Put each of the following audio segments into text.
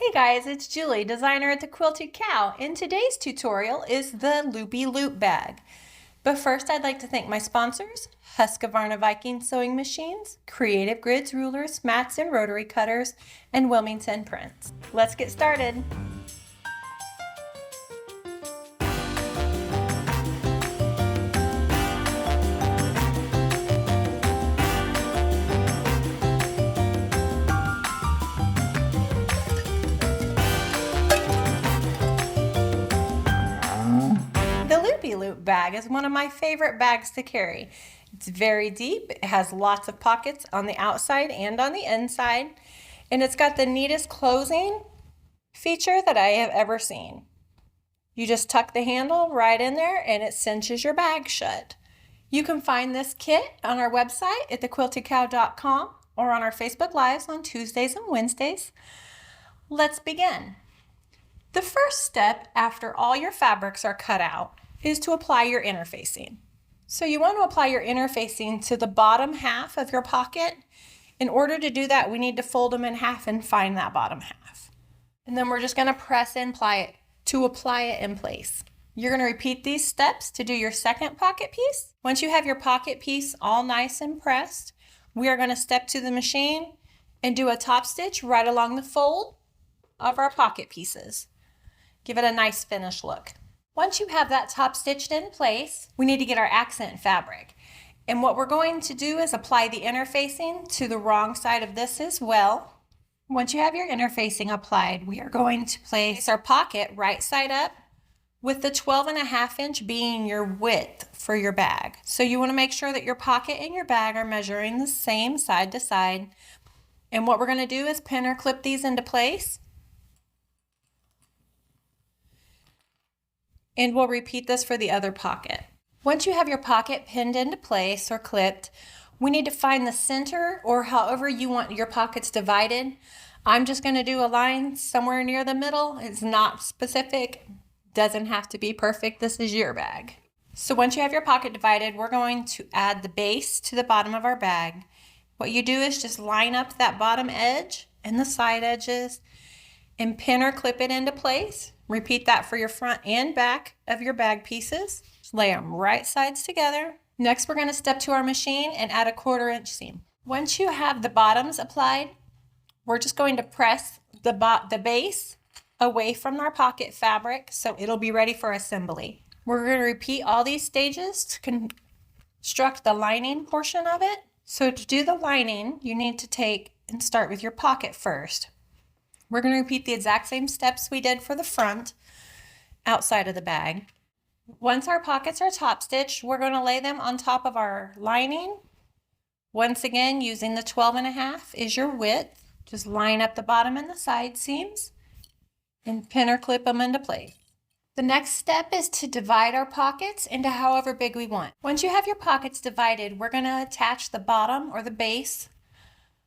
Hey guys, it's Julie, designer at the Quilted Cow, and today's tutorial is the Loopy Loop Bag. But first I'd like to thank my sponsors, Husqvarna Viking Sewing Machines, Creative Grids Rulers, Mats and Rotary Cutters, and Wilmington Prints. Let's get started. The Loopy Loop bag is one of my favorite bags to carry. It's very deep, it has lots of pockets on the outside and on the inside, and it's got the neatest closing feature that I have ever seen. You just tuck the handle right in there and it cinches your bag shut. You can find this kit on our website at thequiltedcow.com or on our Facebook Lives on Tuesdays and Wednesdays. Let's begin. The first step after all your fabrics are cut out is to apply your interfacing. So you want to apply your interfacing to the bottom half of your pocket. In order to do that, we need to fold them in half and find that bottom half. And then we're just going to press and apply it in place. You're going to repeat these steps to do your second pocket piece. Once you have your pocket piece all nice and pressed, we are going to step to the machine and do a top stitch right along the fold of our pocket pieces. Give it a nice finished look. Once you have that top stitched in place, we need to get our accent fabric. And what we're going to do is apply the interfacing to the wrong side of this as well. Once you have your interfacing applied, we are going to place our pocket right side up with the 12.5 inch being your width for your bag. So you want to make sure that your pocket and your bag are measuring the same side to side. And what we're going to do is pin or clip these into place. And we'll repeat this for the other pocket. Once you have your pocket pinned into place or clipped, we need to find the center or however you want your pockets divided. I'm just going to do a line somewhere near the middle. It's not specific, doesn't have to be perfect. This is your bag. So once you have your pocket divided, we're going to add the base to the bottom of our bag. What you do is just line up that bottom edge and the side edges and pin or clip it into place. Repeat that for your front and back of your bag pieces. Just lay them right sides together. Next, we're going to step to our machine and add a 1/4 inch seam. Once you have the bottoms applied, we're just going to press the base away from our pocket fabric so it'll be ready for assembly. We're going to repeat all these stages to construct the lining portion of it. So to do the lining, you need to take and start with your pocket first. We're going to repeat the exact same steps we did for the front outside of the bag. Once our pockets are top stitched, we're going to lay them on top of our lining. Once again, using the 12.5 is your width. Just line up the bottom and the side seams and pin or clip them into place. The next step is to divide our pockets into however big we want. Once you have your pockets divided, we're going to attach the bottom or the base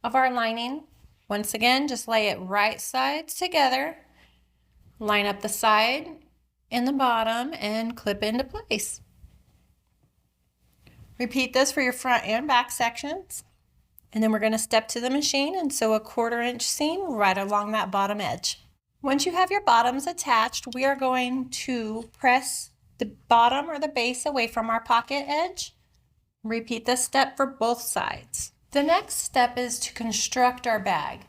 of our lining. Once again, just lay it right sides together, line up the side and the bottom and clip into place. Repeat this for your front and back sections. And then we're going to step to the machine and sew a 1/4 inch seam right along that bottom edge. Once you have your bottoms attached, we are going to press the bottom or the base away from our pocket edge. Repeat this step for both sides. The next step is to construct our bag.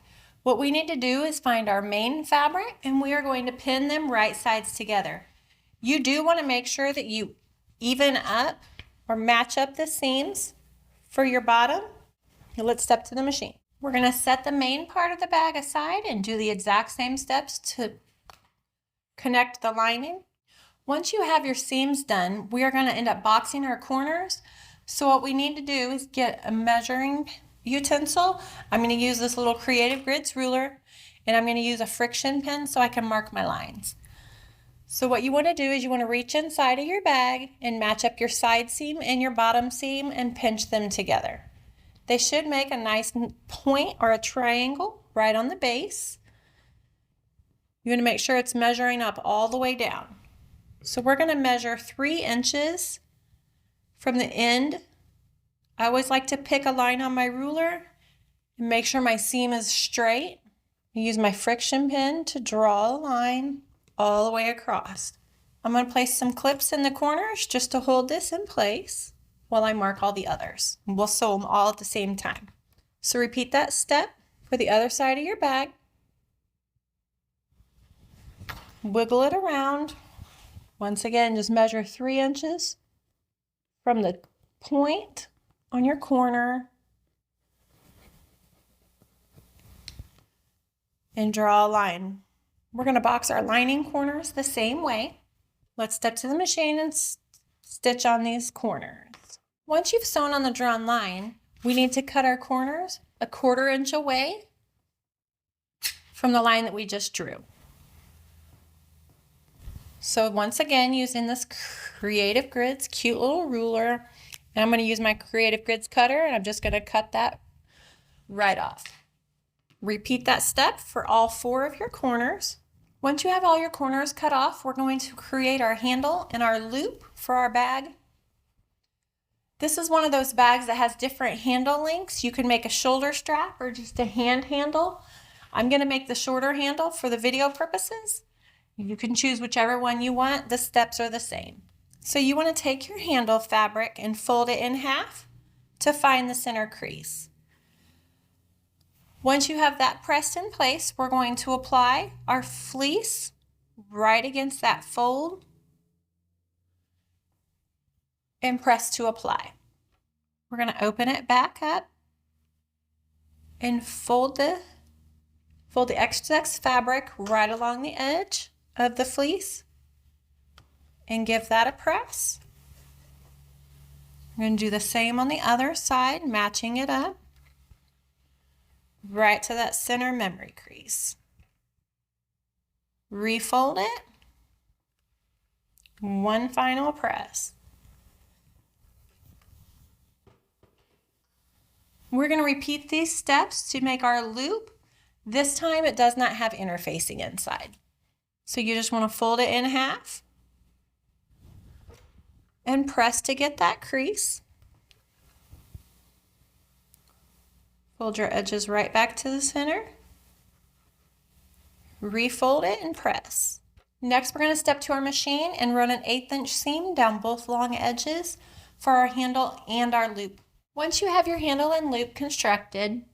What we need to do is find our main fabric and we are going to pin them right sides together. You do want to make sure that you even up or match up the seams for your bottom. Now let's step to the machine. We're going to set the main part of the bag aside and do the exact same steps to connect the lining. Once you have your seams done, we are going to end up boxing our corners. So what we need to do is get a measuring utensil. I'm going to use this little Creative Grids ruler and I'm going to use a friction pin so I can mark my lines. So what you want to do is you want to reach inside of your bag and match up your side seam and your bottom seam and pinch them together. They should make a nice point or a triangle right on the base. You want to make sure it's measuring up all the way down. So we're going to measure 3 inches from the end. I always like to pick a line on my ruler and make sure my seam is straight. Use my friction pin to draw a line all the way across. I'm going to place some clips in the corners just to hold this in place while I mark all the others. We'll sew them all at the same time. So repeat that step for the other side of your bag. Wiggle it around. Once again, just measure 3 inches from the point on your corner and draw a line. We're going to box our lining corners the same way. Let's step to the machine and stitch on these corners. Once you've sewn on the drawn line, we need to cut our corners 1/4 inch away from the line that we just drew. So once again, using this Creative Grids cute little ruler, and I'm going to use my Creative Grids cutter, and I'm just going to cut that right off. Repeat that step for all 4 of your corners. Once you have all your corners cut off, we're going to create our handle and our loop for our bag. This is one of those bags that has different handle lengths. You can make a shoulder strap or just a hand handle. I'm going to make the shorter handle for the video purposes. You can choose whichever one you want. The steps are the same. So you want to take your handle fabric and fold it in half to find the center crease. Once you have that pressed in place, we're going to apply our fleece right against that fold and press to apply. We're going to open it back up and fold the excess fabric right along the edge of the fleece and give that a press. We're going to do the same on the other side, matching it up right to that center memory crease. Refold it. One final press. We're going to repeat these steps to make our loop. This time it does not have interfacing inside. So you just want to fold it in half and press to get that crease. Fold your edges right back to the center. Refold it and press. Next, we're going to step to our machine and run an 1/8 inch seam down both long edges for our handle and our loop. Once you have your handle and loop constructed,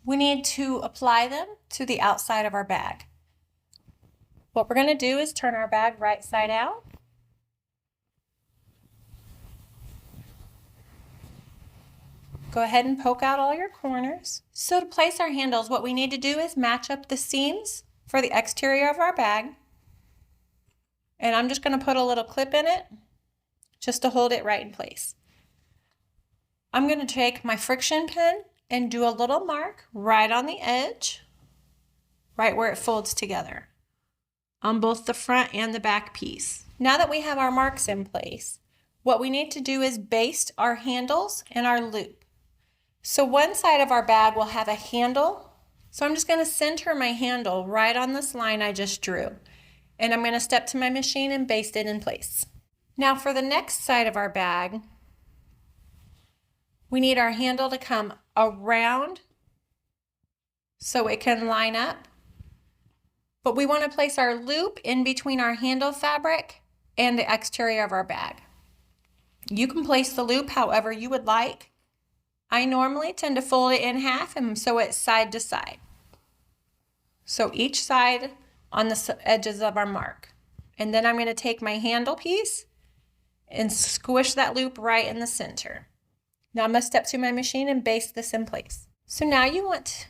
we need to apply them to the outside of our bag. What we're going to do is turn our bag right side out. Go ahead and poke out all your corners. So to place our handles, what we need to do is match up the seams for the exterior of our bag. And I'm just going to put a little clip in it just to hold it right in place. I'm going to take my friction pin and do a little mark right on the edge, right where it folds together, on both the front and the back piece. Now that we have our marks in place, what we need to do is baste our handles and our loop. So one side of our bag will have a handle. So I'm just going to center my handle right on this line I just drew. And I'm going to step to my machine and baste it in place. Now for the next side of our bag, we need our handle to come around so it can line up. But we want to place our loop in between our handle fabric and the exterior of our bag. You can place the loop however you would like. I normally tend to fold it in half and sew it side to side. So each side on the edges of our mark. And then I'm going to take my handle piece and squish that loop right in the center. Now I'm going to step to my machine and baste this in place. So now you want,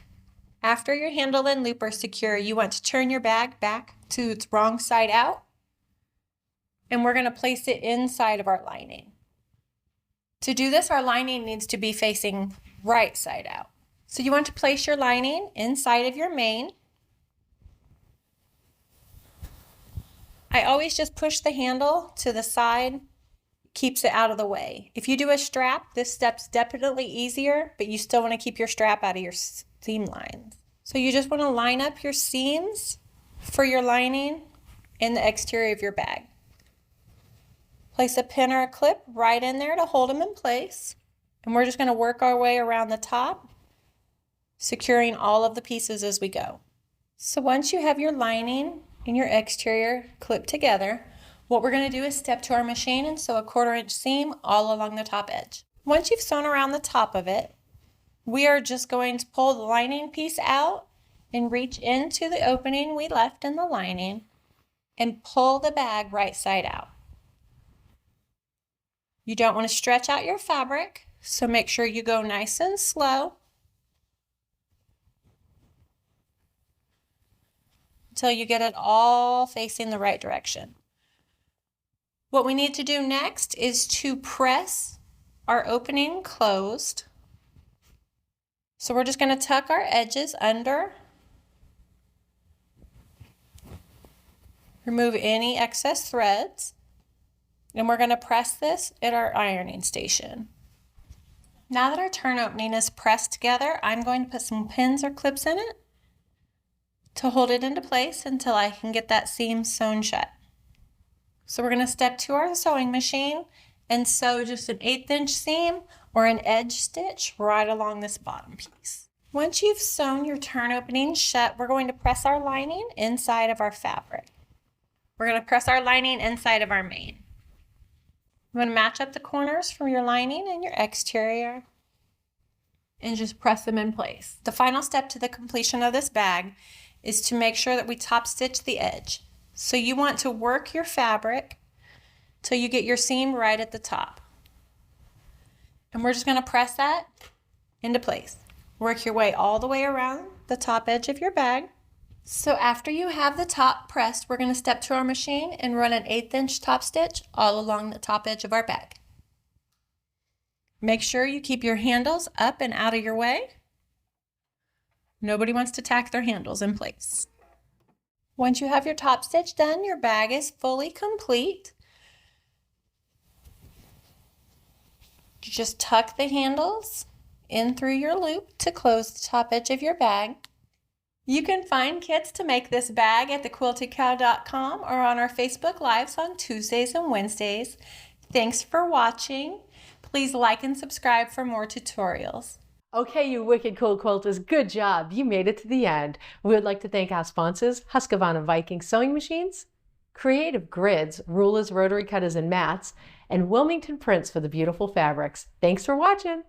after your handle and loop are secure, you want to turn your bag back to its wrong side out. And we're going to place it inside of our lining. To do this, our lining needs to be facing right side out. So you want to place your lining inside of your main. I always just push the handle to the side, keeps it out of the way. If you do a strap, this step's definitely easier, but you still want to keep your strap out of your seam lines. So you just want to line up your seams for your lining in the exterior of your bag. Place a pin or a clip right in there to hold them in place. And we're just going to work our way around the top securing all of the pieces as we go. So once you have your lining and your exterior clipped together, what we're going to do is step to our machine and sew a 1/4 inch seam all along the top edge. Once you've sewn around the top of it, we are just going to pull the lining piece out and reach into the opening we left in the lining and pull the bag right side out. You don't want to stretch out your fabric, so make sure you go nice and slow until you get it all facing the right direction. What we need to do next is to press our opening closed. So we're just going to tuck our edges under, remove any excess threads, and we're going to press this at our ironing station. Now that our turn opening is pressed together, I'm going to put some pins or clips in it to hold it into place until I can get that seam sewn shut. So we're going to step to our sewing machine and sew just an 1/8 inch seam or an edge stitch right along this bottom piece. Once you've sewn your turn opening shut, we're going to press our lining inside of our fabric. We're going to press our lining inside of our main. You want to match up the corners from your lining and your exterior and just press them in place. The final step to the completion of this bag is to make sure that we top stitch the edge. So you want to work your fabric till you get your seam right at the top. And we're just going to press that into place. Work your way all the way around the top edge of your bag. So after you have the top pressed, we're going to step to our machine and run an 1/8 inch top stitch all along the top edge of our bag. Make sure you keep your handles up and out of your way. Nobody wants to tack their handles in place. Once you have your top stitch done, your bag is fully complete. You just tuck the handles in through your loop to close the top edge of your bag. You can find kits to make this bag at thequiltedcow.com or on our Facebook Lives on Tuesdays and Wednesdays. Thanks for watching. Please like and subscribe for more tutorials. Okay, you wicked cool quilters, good job. You made it to the end. We would like to thank our sponsors, Husqvarna Viking Sewing Machines, Creative Grids, rulers, rotary cutters, and mats, and Wilmington Prints for the beautiful fabrics. Thanks for watching.